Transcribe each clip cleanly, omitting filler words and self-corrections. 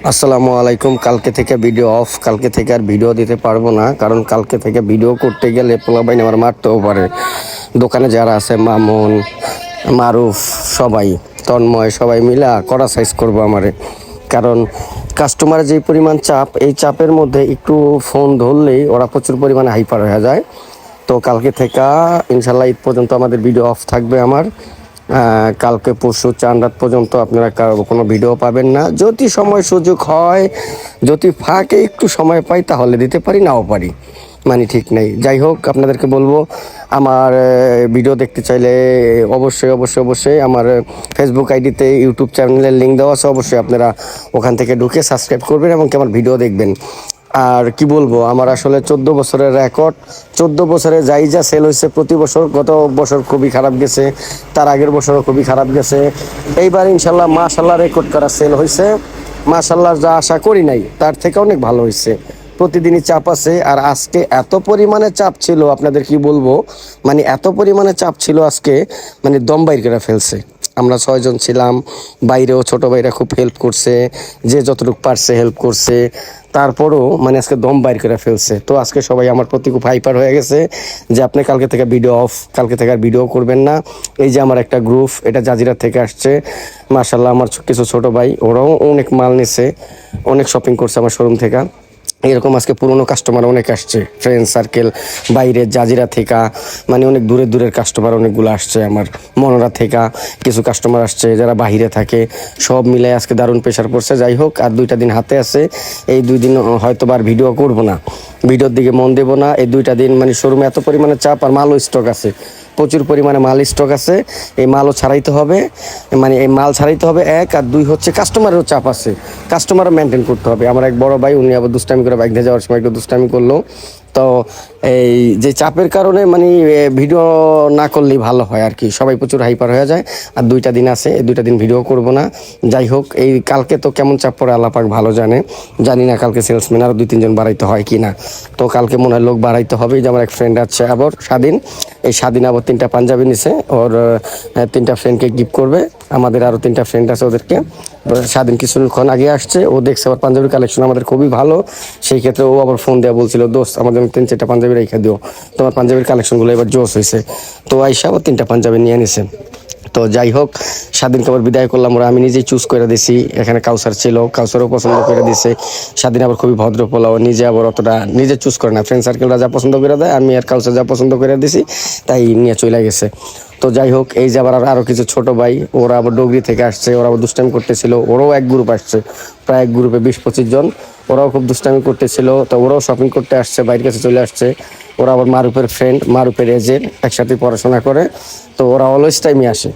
আসসালামু আলাইকুম। কালকে থেকে ভিডিও অফ, কালকে থেকে আর ভিডিও দিতে পারবো না, কারণ কালকে থেকে ভিডিও করতে গেলে পোলাপাইন আমার মারতেও পারে। দোকানে যারা আছে, মামুন, মারুফ, সবাই, তন্ময়, সবাই মিলে কড়া সাইজ করবো আমারে। কারণ কাস্টমারের যে পরিমাণ চাপ, এই চাপের মধ্যে একটু ফোন ধরলেই ওরা প্রচুর পরিমাণে হাইপার হয়ে যায়। তো কালকে থেকে ইনশাল্লাহ ঈদ পর্যন্ত আমাদের ভিডিও অফ থাকবে আমার। কালকে পরশু চান রাত পর্যন্ত আপনারা কোনো ভিডিও পাবেন না। যদি সময় সুযোগ হয়, যদি ফাঁকে একটু সময় পাই তাহলে দিতে পারি, নাও পারি, মানে ঠিক নেই। যাই হোক, আপনাদেরকে বলবো আমার ভিডিও দেখতে চাইলে অবশ্যই অবশ্যই অবশ্যই আমার ফেসবুক আইডিতে ইউটিউব চ্যানেলের লিঙ্ক দেওয়া আছে, অবশ্যই আপনারা ওখান থেকে ঢুকে সাবস্ক্রাইব করবেন এবং আমার ভিডিও দেখবেন। আর কি বলবো, আমার আসলে 14 বছরের রেকর্ড, 14 বছরে যাই যা সেল হয়েছে প্রতি বছর, গত বছর খুবই খারাপ গেছে, তার আগের বছরও খুবই খারাপ গেছে। এইবার ইনশাল্লাহ মাশাল্লাহ রেকর্ড করা সেল হয়েছে। মাশাল্লাহ যা আশা করি নাই তার থেকে অনেক ভালো হয়েছে। প্রতিদিনই চাপ আছে, আর আজকে এত পরিমাণে চাপ ছিল আপনাদের কি বলবো, মানে এত পরিমাণে চাপ ছিল আজকে, মানে দম বাইর করে ফেলছে। আমরা 6 জন ছিলাম, বাইরেও ছোট ভাইরা খুব হেল্প করছে, যে যতটুকু পারছে হেল্প করছে। তারপরও মানে আজকে দম বাইর করে ফেলছে। তো আজকে সবাই আমার প্রতি খুব হাইপার হয়ে গেছে যে আপনি কালকে থেকে ভিডিও অফ, কালকে থেকে আর ভিডিও করবেন না। এই যে আমার একটা গ্রুপ, এটা জাজিরা থেকে আসছে। মাশাল্লাহ আমার কিছু ছোট ভাই, ওরাও অনেক মাল নিছে, অনেক শপিং করছে আমার শোরুম থেকে। এরকম আজকে পুরনো কাস্টমার অনেক আসছে, ফ্রেন্ড সার্কেল, বাইরের জাজিরা থেকে, মানে অনেক দূরের দূরের কাস্টমার অনেকগুলো আসছে। আমার মনোরা থেকে কিছু কাস্টমার আসছে যারা বাহিরে থাকে। সব মিলে আজকে দারুণ প্রেশার পড়ছে। যাই হোক, আর 2টা দিন হাতে আছে। এই 2 দিন হয়তো আর ভিডিও করব না, ভিডিওর দিকে মন দেবো না। এই 2টা দিন মানে শোরুমে এত পরিমাণে চাপ, আর মালও স্টক আছে, প্রচুর পরিমাণে মাল স্টক আছে। এই মালও ছাড়াইতে হবে, মানে এই মাল ছাড়াইতে হবে 1, আর 2 হচ্ছে কাস্টমারেরও চাপ আছে, কাস্টমারও মেনটেন করতে হবে। আমার এক বড় ভাই, উনি আবার দুষ্টামি করে বাইক নিয়ে যাওয়ার সময় একটু দুষ্টামি করলো। তো এই যে চাপের কারণে মানে ভিডিও না করলেই ভালো হয় আর কি, সবাই প্রচুর হাইপার হয়ে যায়। আর 2টা দিন আছে, এই 2টা দিন ভিডিও করব না। যাই হোক, এই কালকে তো কেমন চাপ পড়ে আল্লাহ পাক ভালো জানে, জানি না কালকে সেলসম্যান আরও 2-3 জন বাড়াইতে হয় কি না। তো কালকে মনে হয় লোক বাড়াইতে হবে। যে আমার এক ফ্রেন্ড আছে আবার স্বাধীন, এই স্বাধীন আবার 3টা পাঞ্জাবি নিছে, ওর 3টা ফ্রেন্ডকে গিফট করবে। আমাদের আরও 3টা ফ্রেন্ড আছে, ওদেরকে। স্বাধীন কিছুক্ষণ আগে আসছে, ও দেখছে আবার পাঞ্জাবির কালেকশন আমাদের খুবই ভালো। সেই ক্ষেত্রে ও আবার ফোন দেওয়া বলছিল, দোস্ত আমাদের 3-4টা পাঞ্জাবি রেখে দিও, তোমার পাঞ্জাবির কালেকশনগুলো এবার জোস হয়েছে। তো আইসা আবার 3টা পাঞ্জাবি নিয়ে নিছে। তো যাই হোক, স্বাধীনকে আবার বিদায় করলাম। ওরা আমি নিজেই চুজ করে দিছি। এখানে কাউসার ছিল, কাউসারও পছন্দ করে দিছে। স্বাধীন আবার খুবই ভদ্র পোলাও, নিজে আবার অতটা নিজে চুজ করে না, ফ্রেন্ড সার্কেলরা যা পছন্দ করে দেয়, আমি আর কাউসার যা পছন্দ করে দিছি তাই নিয়ে চলে গেছে। তো যাই হোক, এই যে আবার আরও কিছু ছোট ভাই, ওরা আবার ডগরি থেকে আসছে, ওরা আবার দুষ্টামি করতেছিল। ওরাও এক গ্রুপ আসছে, প্রায় এক গ্রুপে 20-25 জন। ওরাও খুব দুষ্টামি করতেছিল। তো ওরাও শপিং করতে আসছে, বাইরের কাছে চলে আসছে। ওরা আবার মারুফের ফ্রেন্ড, মারুফের এজের, একসাথে পড়াশোনা করে। তো ওরা অলওয়েজ টাইমে আসে,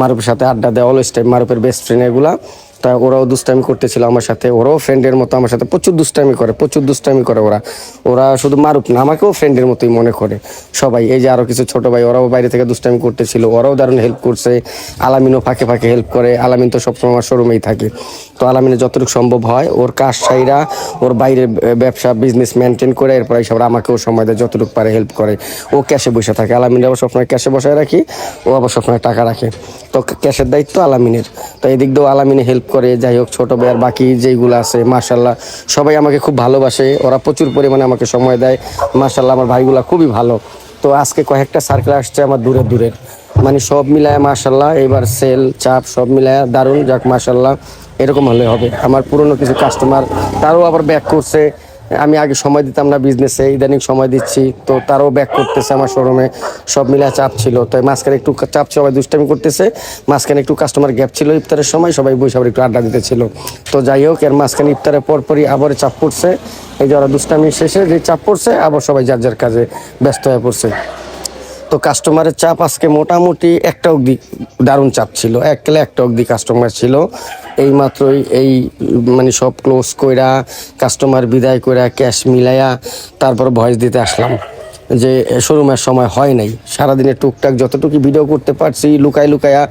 মারুফের সাথে আড্ডা দেয় অলওয়েজ টাইম, মারুফের বেস্ট ফ্রেন্ড এগুলা। তা ওরাও দুষ্টামি করতেছিল আমার সাথে, ওরাও ফ্রেন্ডের মতো আমার সাথে প্রচুর দুষ্টামি করে, প্রচুর দুষ্টামি করে ওরা। ওরা শুধু মারুফ না, আমাকেও ফ্রেন্ডের মতোই মনে করে সবাই। এই যে আরও কিছু ছোট ভাই, ওরাও বাইরে থেকে দুষ্টামি করতেছিল, ওরাও দারুণ হেল্প করছে। আলামিনও ফাঁকে ফাঁকে হেল্প করে। আলামিন তো সবসময় আমার শোরুমেই থাকে। তো আলামিনের যতটুকু সম্ভব হয়, ওর কাজ সাইরা, ওর বাইরে ব্যবসা বিজনেস মেনটেন করে, এরপর এইসব আমাকেও সময় দেয়, যতটুকু পারে হেল্প করে। ও ক্যাশে বসে থাকে, আলামিন আবার সবসময় ক্যাশে বসায় রাখি, ও আবার সবসময় টাকা রাখে। তো ক্যাশের দায়িত্ব আলামিনের। তো এদিক দিয়েও আলামিনে হেল্প করে। যাই হোক, ছোটো ভাই আর বাকি যেইগুলো আছে মাশাল্লাহ সবাই আমাকে খুব ভালোবাসে, ওরা প্রচুর পরিমাণে আমাকে সময় দেয়। মাশাল্লাহ আমার ভাইগুলা খুবই ভালো। তো আজকে কয়েকটা সার্কেল আসছে আমার দূরের দূরের, মানে সব মিলায় মাশাল্লাহ এবার সেল চাপ সব মিলায় দারুণ। যাক মাশাল্লাহ, এরকম হলে হবে। আমার পুরনো কিছু কাস্টমার, তারও আবার ব্যাক করছে। আমি আগে সময় দিতাম না বিজনেসে, ইদানিং সময় দিচ্ছি, তো তারাও ব্যাক করতেছে আমার শোরুমে। সব মিলে চাপ ছিল, তাই মাঝখানে একটু চাপ, সবাই দুষ্টামি করতেছে। মাঝখানে একটু কাস্টমার গ্যাপ ছিল, ইফতারের সময় সবাই বসে আবার একটু আড্ডা দিতেছিল। তো যাই হোক, এর মাঝখানে ইফতারের পরপরই আবার চাপ পড়ছে। এই যে ওরা দুষ্টামি শেষে যে চাপ পড়ছে, আবার সবাই যার যার কাজে ব্যস্ত হয়ে পড়ছে। তো কাস্টমারের চাপ আজকে মোটামুটি একটা অবধি দারুণ চাপ ছিল, একটা অবধি কাস্টমার ছিল। এই মাত্রই এই মানে সব ক্লোজ কইরা, কাস্টমার বিদায় কইরা, ক্যাশ মিলাইয়া তারপর ভয়েস দিতে আসলাম যে শোরুমের সময় হয় নাই। সারাদিনে টুকটাক যতটুকু ভিডিও করতে পারছি লুকায়া,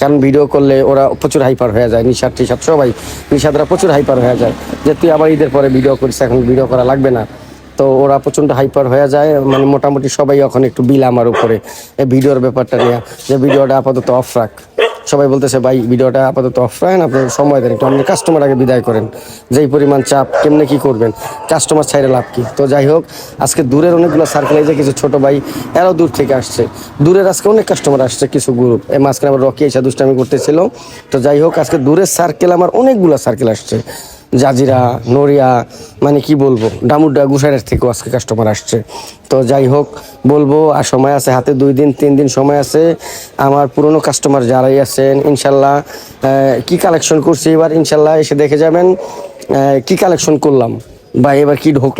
কারণ ভিডিও করলে ওরা প্রচুর হাইপার হয়ে যায়। নিশাদ টিশাদ সবাই, নিশাদরা প্রচুর হাইপার হয়ে যায় যে তুই আবার ঈদের পরে ভিডিও করিস, এখন ভিডিও করা লাগবে না। তো ওরা প্রচণ্ড হাইপার হয়ে যায়, মানে মোটামুটি সবাই এখন একটু বিল আমার উপরে এই ভিডিওর ব্যাপারটা নিয়ে, যে ভিডিওটা আপাতত অফ রাখ। সবাই বলতেছে ভাই ভিডিওটা আপাতত অফ রাখেন, আপনি সময় দেন একটু, আপনি কাস্টমার আগে বিদায় করেন। যেই পরিমাণ চাপ, কেমনে কি করবেন, কাস্টমার ছাইড়ে লাভ কি। তো যাই হোক, আজকে দূরের অনেকগুলো সার্কেল, এই যে কিছু ছোট ভাই এরাও দূর থেকে আসছে, দূরের আজকে অনেক কাস্টমার আসছে, কিছু গ্রুপ এই মাঝখানে আবার রকি এসে দুষ্টামি করতেছিল। তো যাই হোক, আজকে দূরের সার্কেল আমার অনেকগুলো সার্কেল আসছে, জাজিরা, নড়িয়া, মানে কি বলবো, ডামুড্ডা, গুসাইরের থেকেও আজকে কাস্টমার আসছে। তো যাই হোক, বলবো আর সময় আছে হাতে, 2 দিন 3 দিন সময় আছে। আমার পুরনো কাস্টমার যারাই আছেন ইনশাল্লাহ, কি কালেকশন করছি এবার ইনশাল্লাহ এসে দেখে যাবেন কি কালেকশন করলাম বা এবার কি ঢোক